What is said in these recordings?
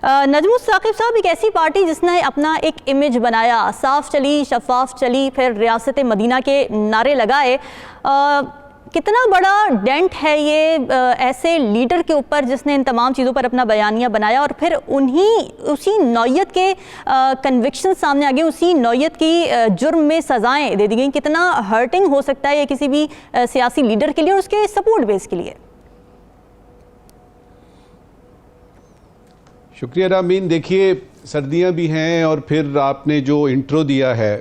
नजमुल साकिब साहब, एक ऐसी पार्टी जिसने अपना एक इमेज बनाया, साफ चली, शफाफ चली, फिर रियासत मदीना के नारे लगाए, कितना बड़ा डेंट है ये ऐसे लीडर के ऊपर जिसने इन तमाम चीज़ों पर अपना बयानिया बनाया और फिर उसी नौयत के कन्विक्शन सामने आ गए, उसी नौयत की जुर्म में सज़ाएं दे दी गई। कितना हर्टिंग हो सकता है ये किसी भी सियासी लीडर के लिए और उसके सपोर्ट बेस के लिए। शुक्रिया रामीन। देखिए, सर्दियां भी हैं और फिर आपने जो इंट्रो दिया है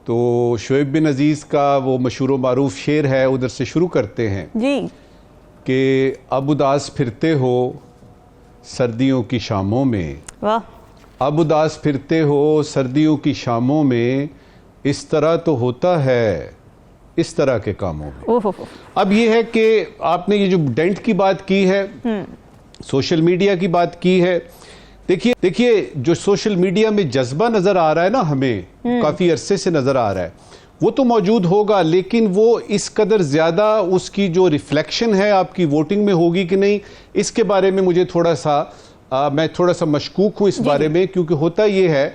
तो शोएब बिन अजीज़ का वो मशहूर व मारूफ शेर है, उधर से शुरू करते हैं जी कि अब उदास फिरते हो सर्दियों की शामों में, वाह, अब उदास फिरते हो सर्दियों की शामों में, इस तरह तो होता है इस तरह के कामों में। ओहो। अब ये है कि आपने ये जो डेंट की बात की है, सोशल मीडिया की बात की है। देखिए जो सोशल मीडिया में जज्बा नजर आ रहा है ना, हमें काफी अरसे से नजर आ रहा है, वो तो मौजूद होगा, लेकिन वो इस कदर ज्यादा उसकी जो रिफ्लेक्शन है आपकी वोटिंग में होगी कि नहीं, इसके बारे में मुझे मैं थोड़ा सा मशकूक हूं इस बारे में। क्योंकि होता ये है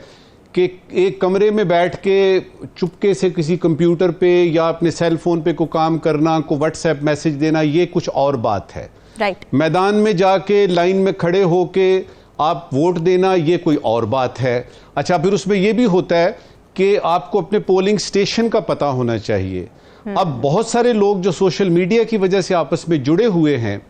कि एक कमरे में बैठ के चुपके से किसी कंप्यूटर पे या अपने सेल फोन पे को काम करना, को व्हाट्सएप मैसेज देना, ये कुछ और बात है। राइट। मैदान में जाके लाइन में खड़े होके आप वोट देना, ये कोई और बात है। अच्छा, फिर उसमें यह भी होता है कि आपको अपने पोलिंग स्टेशन का पता होना चाहिए। अब बहुत सारे लोग जो सोशल मीडिया की वजह से आपस में जुड़े हुए हैं,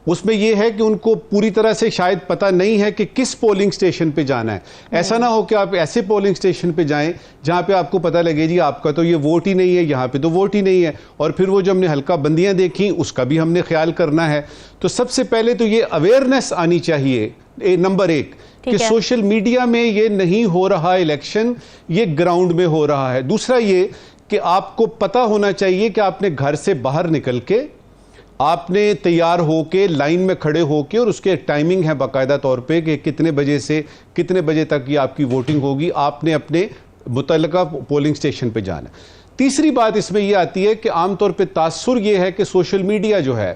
उसमें यह है कि उनको पूरी तरह से शायद पता नहीं है कि किस पोलिंग स्टेशन पे जाना है। ऐसा ना हो कि आप ऐसे पोलिंग स्टेशन पे जाएं जहां पे आपको पता लगे जी आपका तो ये वोट ही नहीं है, यहां पे तो वोट ही नहीं है, और फिर वो जो हमने हल्का बंदियां देखी उसका भी हमने ख्याल करना है। तो सबसे पहले तो ये अवेयरनेस आनी चाहिए, नंबर एक, कि सोशल मीडिया में ये नहीं हो रहा इलेक्शन, ये ग्राउंड में हो रहा है। दूसरा ये कि आपको पता होना चाहिए कि आपने घर से बाहर निकल के आपने तैयार होके लाइन में खड़े होके, और उसके टाइमिंग है बाकायदा तौर पे कि कितने बजे से कितने बजे तक ये आपकी वोटिंग होगी, आपने अपने मुतल्लिका पोलिंग स्टेशन पे जाना। तीसरी बात इसमें यह आती है कि आमतौर पे तासुर यह है कि सोशल मीडिया जो है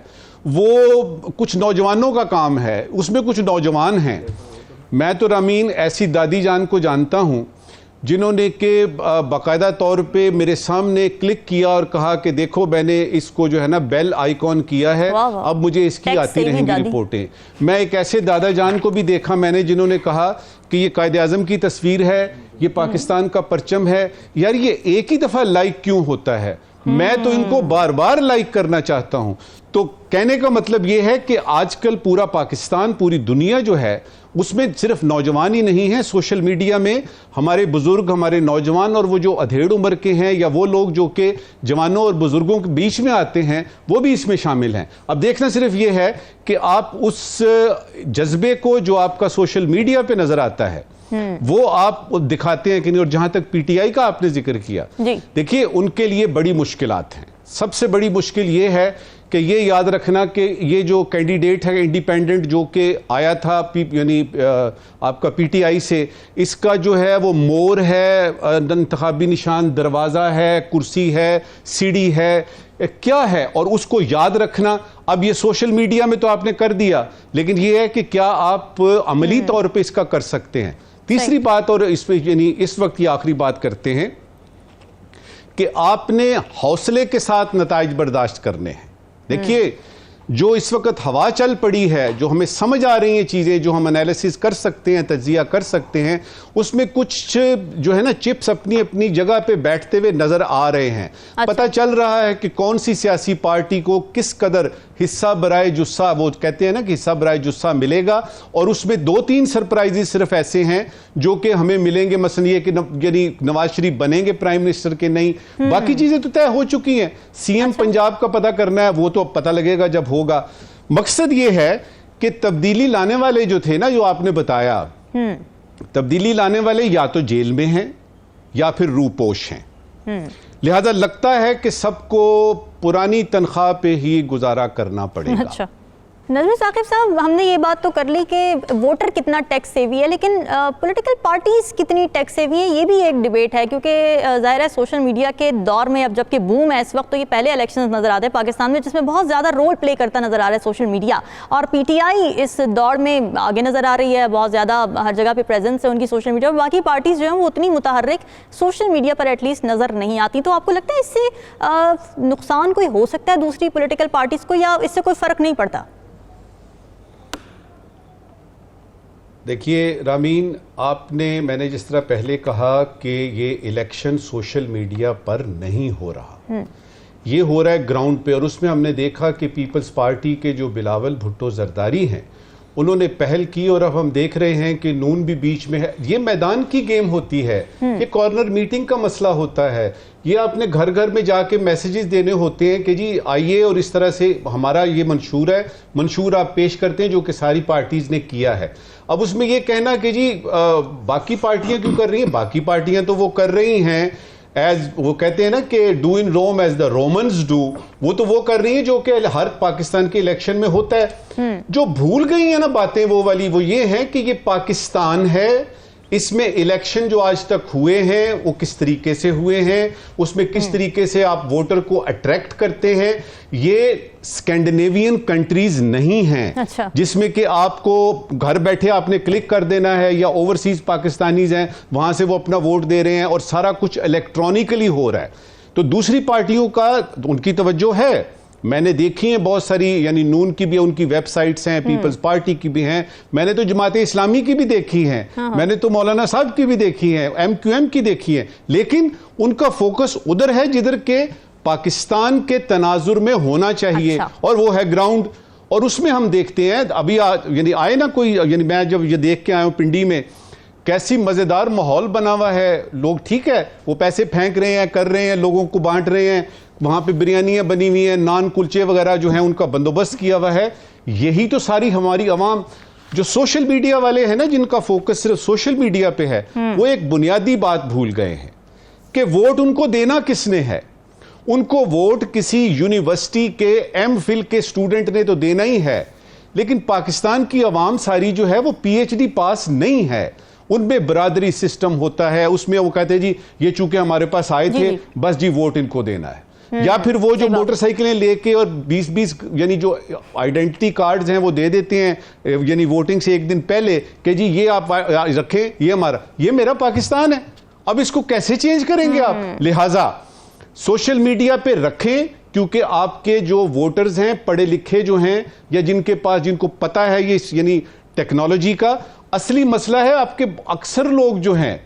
वो कुछ नौजवानों का काम है, उसमें कुछ नौजवान हैं। मैं तो रामीन ऐसी दादी जान को जानता हूं जिन्होंने के बाकायदा तौर पे मेरे सामने क्लिक किया और कहा कि देखो मैंने इसको जो है ना बेल आइकॉन किया है, अब मुझे इसकी आती रहेंगी रिपोर्टें। मैं एक ऐसे दादा जान को भी देखा मैंने जिन्होंने कहा कि ये कायदे आज़म की तस्वीर है, ये पाकिस्तान का परचम है। यार ये एक ही दफा लाइक क्यों होता है? मैं तो इनको बार बार लाइक करना चाहता हूं। तो कहने का मतलब यह है कि आजकल पूरा पाकिस्तान, पूरी दुनिया जो है उसमें सिर्फ नौजवान ही नहीं है, सोशल मीडिया में हमारे बुजुर्ग, हमारे नौजवान और वो जो अधेड़ उम्र के हैं या वो लोग जो कि जवानों और बुजुर्गों के बीच में आते हैं, वो भी इसमें शामिल हैं। अब देखना सिर्फ ये है कि आप उस जज्बे को जो आपका सोशल मीडिया पे नजर आता है वो आप दिखाते हैं कि नहीं। और जहां तक पीटीआई का आपने जिक्र किया, देखिए उनके लिए बड़ी मुश्किलात हैं। सबसे बड़ी मुश्किल ये है कि ये याद रखना कि ये जो कैंडिडेट है इंडिपेंडेंट जो कि आया था यानी आपका पीटीआई से, इसका जो है वो मोर है, इंतखाबी निशान दरवाज़ा है, कुर्सी है, सीढ़ी है, क्या है, और उसको याद रखना। अब ये सोशल मीडिया में तो आपने कर दिया, लेकिन ये है कि क्या आप अमली तौर पे इसका कर सकते हैं। तीसरी बात, और इस पे यानी इस वक्त ये आखिरी बात करते हैं कि आपने हौसले के साथ नताइज बर्दाश्त करने हैं। देखिए जो इस वक्त हवा चल पड़ी है, जो हमें समझ आ रही हैं चीज़ें, जो हम एनालिसिस कर सकते हैं, तज्जिया कर सकते हैं, उसमें कुछ जो है ना चिप्स अपनी अपनी जगह पे बैठते हुए नजर आ रहे हैं। अच्छा। पता चल रहा है कि कौन सी सियासी पार्टी को किस कदर हिस्सा बराए जुस्सा, वो कहते हैं ना कि हिस्सा बराए जुस्सा मिलेगा, और उसमें 2-3 सरप्राइजेस सिर्फ ऐसे हैं जो कि हमें मिलेंगे। मसलन ये कि यानी नवाज शरीफ बनेंगे प्राइम मिनिस्टर के नहीं, बाकी चीजें तो तय हो चुकी हैं। सीएम पंजाब का पता करना है, वो तो पता लगेगा जब होगा। मकसद ये है कि तब्दीली लाने वाले जो थे ना, जो आपने बताया, तब्दीली लाने वाले या तो जेल में हैं या फिर रूपोश हैं। लिहाजा लगता है कि सबको पुरानी तनख्वाह पे ही गुजारा करना पड़ेगा। अच्छा। नजमी साकिब साहब, हमने ये बात तो कर ली कि वोटर कितना टैक्स सेवी है, लेकिन पॉलिटिकल पार्टीज़ कितनी टैक्स सेवी है, ये भी एक डिबेट है। क्योंकि ज़ाहिर है सोशल मीडिया के दौर में अब जबकि बूम है इस वक्त, तो ये पहले इलेक्शंस नज़र आते हैं पाकिस्तान में जिसमें बहुत ज़्यादा रोल प्ले करता नज़र आ रहा है सोशल मीडिया, और PTI इस दौर में आगे नज़र आ रही है, बहुत ज़्यादा हर जगह पर प्रेजेंस है उनकी सोशल मीडिया। और बाकी पार्टीज़ जो हैं वो उतनी मुतहर्रिक सोशल मीडिया पर एटलीस्ट नज़र नहीं आती। तो आपको लगता है इससे नुकसान कोई हो सकता है दूसरी पॉलिटिकल पार्टीज़ को, या इससे कोई फ़र्क नहीं पड़ता? देखिए रामीन, मैंने जिस तरह पहले कहा कि ये इलेक्शन सोशल मीडिया पर नहीं हो रहा, ये हो रहा है ग्राउंड पे। और उसमें हमने देखा कि पीपल्स पार्टी के जो बिलावल भुट्टो जरदारी हैं उन्होंने पहल की, और अब हम देख रहे हैं कि नून भी बीच में है। ये मैदान की गेम होती है, ये कॉर्नर मीटिंग का मसला होता है, ये आपने घर घर में जाके मैसेजेस देने होते हैं कि जी आइए और इस तरह से हमारा ये मंशूर है, मंशूर आप पेश करते हैं जो कि सारी पार्टीज ने किया है। अब उसमें ये कहना कि जी बाकी पार्टियां क्यों कर रही हैं, बाकी पार्टियां तो वो कर रही हैं एज वो कहते हैं ना कि do in Rome as the Romans do, वो कर रही है जो कि हर पाकिस्तान के इलेक्शन में होता है। जो भूल गई है ना बातें वो वाली, वो ये है कि ये पाकिस्तान है, इसमें इलेक्शन जो आज तक हुए हैं वो किस तरीके से हुए हैं, उसमें किस तरीके से आप वोटर को अट्रैक्ट करते हैं। ये स्कैंडिनेवियन कंट्रीज नहीं हैं। अच्छा। जिसमें कि आपको घर बैठे आपने क्लिक कर देना है, या ओवरसीज पाकिस्तानीज हैं वहां से वो अपना वोट दे रहे हैं और सारा कुछ इलेक्ट्रॉनिकली हो रहा है। तो दूसरी पार्टियों का उनकी तवज्जो है, मैंने देखी है बहुत सारी, यानी नून की भी उनकी वेबसाइट्स हैं, पीपल्स पार्टी की भी हैं, मैंने तो जमात इस्लामी की भी देखी हैं, मैंने तो मौलाना साहब की भी देखी है, MQM की देखी है, लेकिन उनका फोकस उधर है जिधर के पाकिस्तान के तनाजुर में होना चाहिए। अच्छा। और वो है ग्राउंड। और उसमें हम देखते हैं अभी यानी आए ना कोई, यानी मैं जब ये देख के आया हूं पिंडी में, कैसी मजेदार माहौल बना हुआ है। लोग ठीक है वो पैसे फेंक रहे हैं, कर रहे हैं, लोगों को बांट रहे हैं, वहां पे बिरयानियां बनी हुई हैं, नान कुलचे वगैरह जो हैं उनका बंदोबस्त किया हुआ है। यही तो सारी हमारी अवाम, जो सोशल मीडिया वाले हैं ना जिनका फोकस सिर्फ सोशल मीडिया पे है, वो एक बुनियादी बात भूल गए हैं कि वोट उनको देना किसने है। उनको वोट किसी यूनिवर्सिटी के MPhil के स्टूडेंट ने तो देना ही है, लेकिन पाकिस्तान की अवाम सारी जो है वो PhD पास नहीं है। उनमें बरादरी सिस्टम होता है, उसमें वो कहते हैं जी ये चूंकि हमारे पास आए थे बस जी वोट इनको देना है। या फिर वो जो मोटरसाइकिलें लेके और 20-20 यानी जो आइडेंटिटी कार्ड्स हैं वो दे देते हैं यानी वोटिंग से एक दिन पहले कि जी ये आप रखें, ये हमारा, ये मेरा पाकिस्तान है। अब इसको कैसे चेंज करेंगे आप? लिहाजा सोशल मीडिया पे रखें, क्योंकि आपके जो वोटर्स हैं पढ़े लिखे जो हैं, या जिनके पास, जिनको पता है ये यानी टेक्नोलॉजी का असली मसला है। आपके अक्सर लोग जो हैं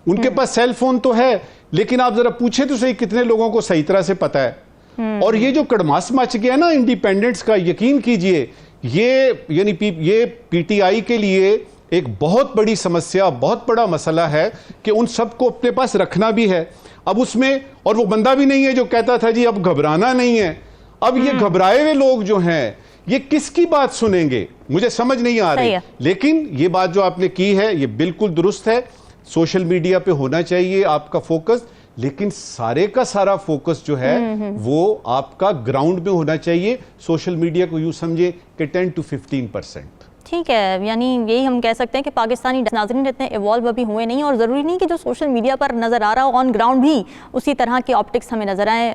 उनके पास सेल फोन तो है, लेकिन आप जरा पूछे तो सही कितने लोगों को सही तरह से पता है। और ये जो कड़मास मच गया ना इंडिपेंडेंस का, यकीन कीजिए ये यानी ये PTI के लिए एक बहुत बड़ी समस्या, बहुत बड़ा मसला है कि उन सबको अपने पास रखना भी है। अब उसमें, और वो बंदा भी नहीं है जो कहता था जी अब घबराना नहीं है। अब ये घबराए हुए लोग जो हैं ये किसकी बात सुनेंगे, मुझे समझ नहीं आ रही। लेकिन ये बात जो आपने की है ये बिल्कुल दुरुस्त है, सोशल मीडिया पे होना चाहिए आपका फोकस, लेकिन सारे का सारा फोकस जो है वो आपका ग्राउंड में होना चाहिए। सोशल मीडिया को यूं समझे कि 10 to 15%। ठीक है, यानी यही हम कह सकते हैं कि पाकिस्तानी नाज़रीन इतने इवॉल्व अभी हुए नहीं, और ज़रूरी नहीं कि जो सोशल मीडिया पर नज़र आ रहा हो ऑन ग्राउंड भी उसी तरह के ऑप्टिक्स हमें नज़र आए।